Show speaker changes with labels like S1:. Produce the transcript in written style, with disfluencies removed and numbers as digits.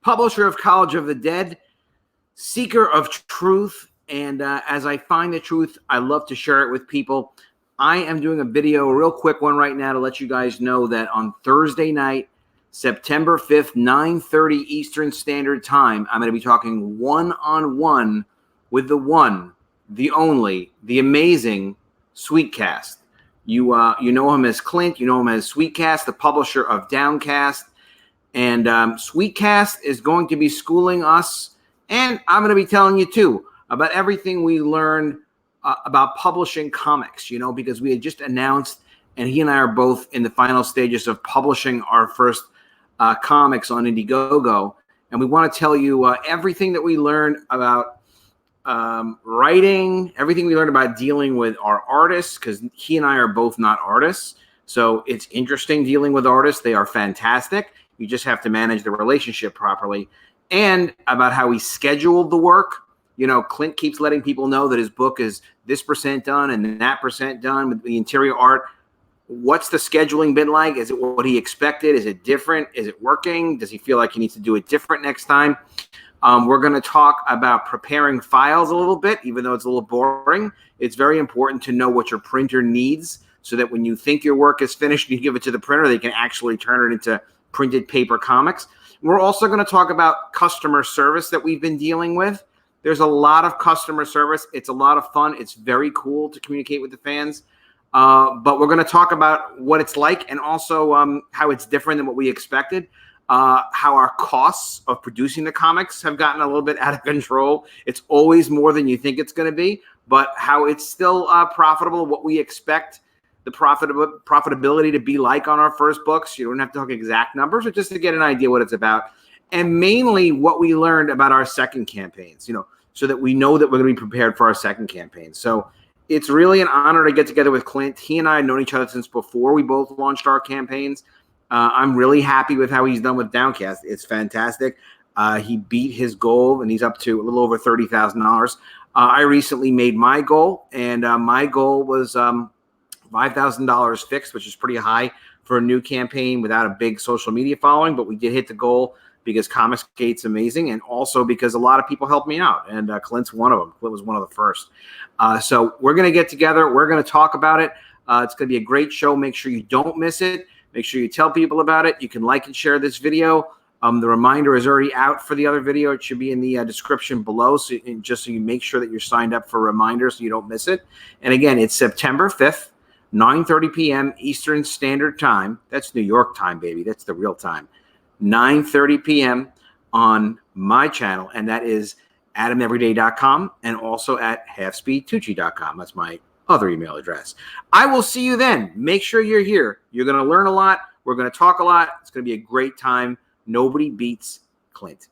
S1: publisher of College of the Dead, seeker of truth, and as I find the truth, I love to share it with people. I am doing a video, a real quick one right now, to let you guys know that on Thursday night, September 5th, 9:30 Eastern Standard Time, I'm going to be talking one-on-one with the one, the only, the amazing SWEETCAST. You know him as Clint. You know him as SWEETCAST, the publisher of DOWNCAST. And SWEETCAST is going to be schooling us, and I'm going to be telling you too, about everything we learned about publishing comics, because we had just announced, and he and I are both in the final stages of publishing our first comics on Indiegogo. And we want to tell you everything that we learned about writing, everything we learned about dealing with our artists, because he and I are both not artists. So it's interesting dealing with artists. They are fantastic. You just have to manage the relationship properly. And about how he scheduled the work. Clint keeps letting people know that his book is this % done and that % done with the interior art. What's the scheduling been like? Is it what he expected? Is it different? Is it working? Does he feel like he needs to do it different next time? We're going to talk about preparing files a little bit, even though it's a little boring. It's very important to know what your printer needs so that when you think your work is finished and you give it to the printer, they can actually turn it into printed paper comics. We're also going to talk about customer service that we've been dealing with. There's a lot of customer service. It's a lot of fun. It's very cool to communicate with the fans. But we're going to talk about what it's like and also how it's different than what we expected. How our costs of producing the comics have gotten a little bit out of control. It's always more than you think it's going to be, but how it's still profitable, what we expect the profitability to be like on our first books. You don't have to talk exact numbers, but just to get an idea what it's about. And mainly what we learned about our second campaigns, so that we know that we're going to be prepared for our second campaign. So it's really an honor to get together with Clint. He and I have known each other since before we both launched our campaigns. I'm really happy with how he's done with DOWNCAST. It's fantastic. He beat his goal, and he's up to a little over $30,000. I recently made my goal, and my goal was $5,000 fixed, which is pretty high for a new campaign without a big social media following. But we did hit the goal because COMICSGATE's amazing, and also because a lot of people helped me out, and Clint's one of them. Clint was one of the first. So we're going to get together. We're going to talk about it. It's going to be a great show. Make sure you don't miss it. Make sure you tell people about it. You can like and share this video. The reminder is already out for the other video. It should be in the description below, just so you make sure that you're signed up for reminders so you don't miss it. And again, it's September 5th, 9:30 p.m. Eastern Standard Time. That's New York time, baby. That's the real time. 9:30 p.m. on my channel, and that is adameveryday.com and also at halfspeedtucci.com. That's my other email address. I will see you then. Make sure you're here. You're going to learn a lot. We're going to talk a lot. It's going to be a great time. Nobody beats Clint.